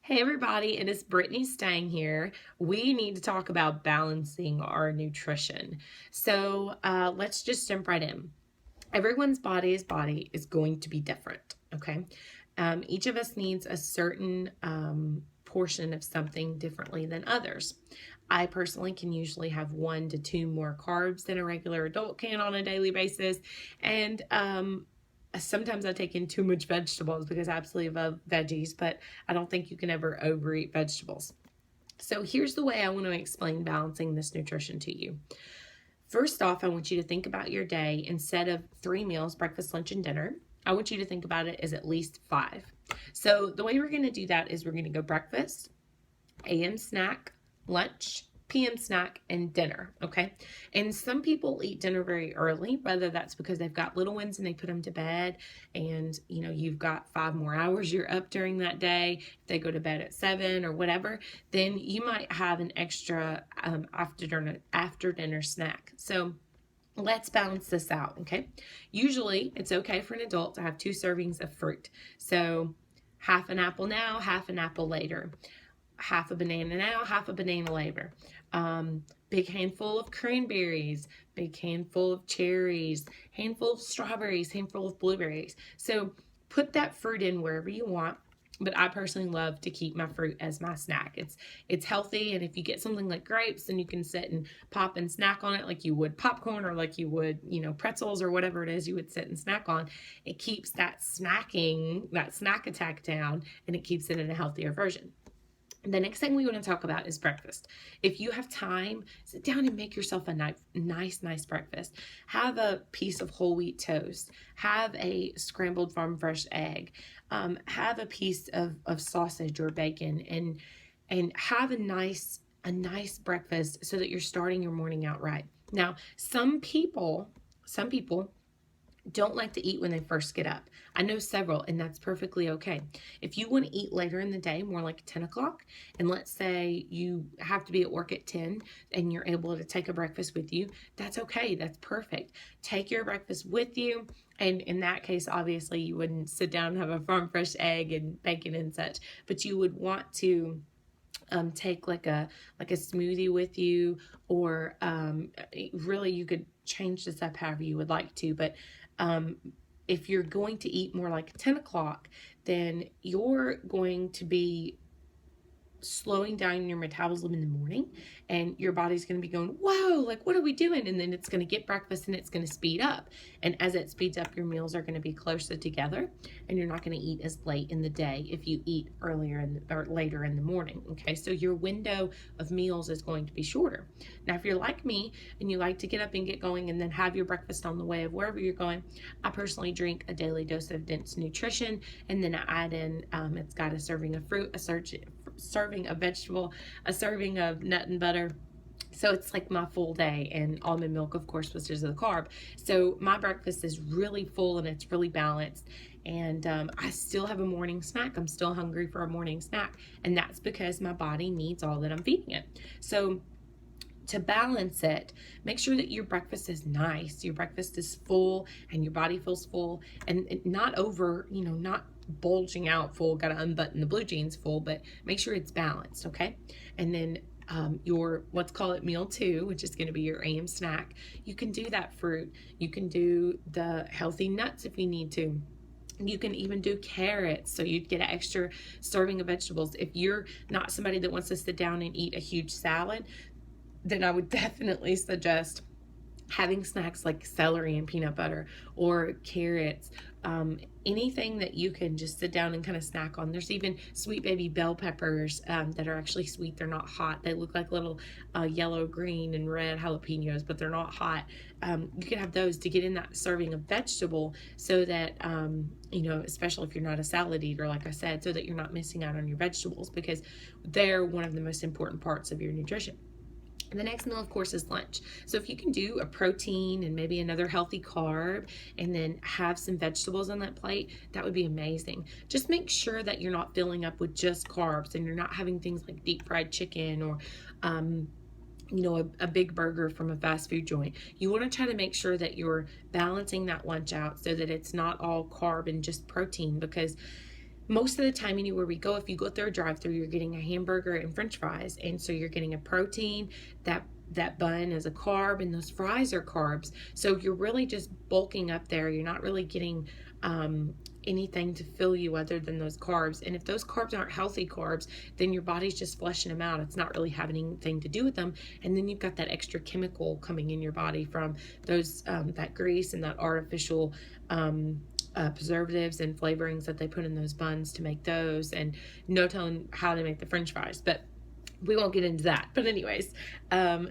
Hey everybody, it is Brittany Stang here. We need to talk about balancing our nutrition. Let's just jump right in. Everyone's body is going to be different, okay? Each of us needs a certain portion of something differently than others. I personally can usually have 1 to 2 more carbs than a regular adult can on a daily basis. And sometimes I take in too much vegetables because I absolutely love veggies, but I don't think you can ever overeat vegetables. So here's the way I want to explain balancing this nutrition to you. First off, I want you to think about your day. Instead of 3 meals, breakfast, lunch, and dinner, I want you to think about it as at least 5. So the way we're going to do that is we're going to go breakfast, AM snack, lunch, PM snack, and dinner, okay? And some people eat dinner very early, whether that's because they've got little ones and they put them to bed and, you've got 5 more hours you're up during that day. If they go to bed at 7 or whatever, then you might have an extra after dinner snack. So let's balance this out, okay? Usually, it's okay for an adult to have 2 servings of fruit. So half an apple now, half an apple later. Half a banana now, half a banana later. Big handful of cranberries, big handful of cherries, handful of strawberries, handful of blueberries. So put that fruit in wherever you want. But I personally love to keep my fruit as my snack. It's healthy, and if you get something like grapes, then you can sit and pop and snack on it like you would popcorn or like you would, pretzels or whatever it is you would sit and snack on. It keeps that snack attack down, and it keeps it in a healthier version. The next thing we want to talk about is breakfast. If you have time, sit down and make yourself a nice breakfast. Have a piece of whole wheat toast. Have a scrambled farm fresh egg. Have a piece of sausage or bacon, and have a nice breakfast so that you're starting your morning out right. Now, some people don't like to eat when they first get up. I know several, and that's perfectly okay. If you want to eat later in the day, more like 10 o'clock, and let's say you have to be at work at 10 and you're able to take a breakfast with you, that's okay. That's perfect. Take your breakfast with you. And in that case, obviously, you wouldn't sit down and have a farm fresh egg and bacon and such, but you would want to take like a smoothie with you, or really you could change this up however you would like to, but if you're going to eat more like 10 o'clock, then you're going to be slowing down your metabolism in the morning, and your body's going to be going, whoa, like what are we doing? And then it's going to get breakfast and it's going to speed up. And as it speeds up, your meals are going to be closer together, and you're not going to eat as late in the day if you eat earlier or later in the morning. Okay, so your window of meals is going to be shorter. Now, if you're like me and you like to get up and get going and then have your breakfast on the way of wherever you're going, I personally drink a daily dose of dense nutrition, and then I add in, it's got a serving of fruit, a serving of vegetable, a serving of nut and butter. So it's like my full day, and almond milk, of course, which is a carb. So my breakfast is really full and it's really balanced. And I still have a morning snack. I'm still hungry for a morning snack. And that's because my body needs all that I'm feeding it. So to balance it, make sure that your breakfast is nice. Your breakfast is full and your body feels full, and not over, not bulging out full, got to unbutton the blue jeans full, but make sure it's balanced, okay? And then your, let's call it meal 2, which is going to be your AM snack. You can do that fruit. You can do the healthy nuts if you need to. You can even do carrots, so you'd get an extra serving of vegetables. If you're not somebody that wants to sit down and eat a huge salad, then I would definitely suggest having snacks like celery and peanut butter or carrots, anything that you can just sit down and kind of snack on. There's even sweet baby bell peppers that are actually sweet. They're not hot. They look like little yellow, green, and red jalapenos, but they're not hot. You can have those to get in that serving of vegetable, so that, especially if you're not a salad eater, like I said, so that you're not missing out on your vegetables, because they're one of the most important parts of your nutrition. The next meal, of course, is lunch. So if you can do a protein and maybe another healthy carb, and then have some vegetables on that plate, that would be amazing. Just make sure that you're not filling up with just carbs, and you're not having things like deep fried chicken or a big burger from a fast food joint. You want to try to make sure that you're balancing that lunch out so that it's not all carb and just protein, because most of the time anywhere we go, if you go through a drive-through, you're getting a hamburger and french fries, and so you're getting a protein. That bun is a carb, and those fries are carbs, so you're really just bulking up there. You're not really getting anything to fill you other than those carbs. And if those carbs aren't healthy carbs, then your body's just flushing them out. It's not really having anything to do with them, and then you've got that extra chemical coming in your body from those that grease and that artificial preservatives and flavorings that they put in those buns to make those, and no telling how they make the french fries, but we won't get into that. But anyways,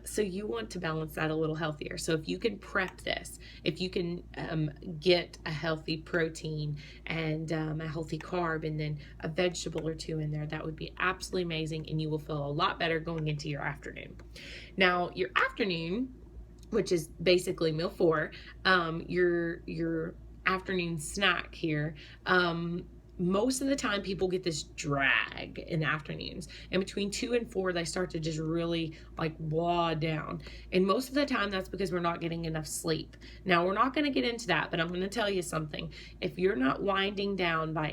so you want to balance that a little healthier. So if you can prep this, if you can get a healthy protein and a healthy carb and then a vegetable or two in there, that would be absolutely amazing, and you will feel a lot better going into your afternoon. Now, your afternoon, which is basically meal 4, your afternoon snack here, most of the time people get this drag in the afternoons, and between 2 and 4 they start to just really like wah down, and most of the time that's because we're not getting enough sleep. Now, we're not going to get into that, but I'm going to tell you something. If you're not winding down by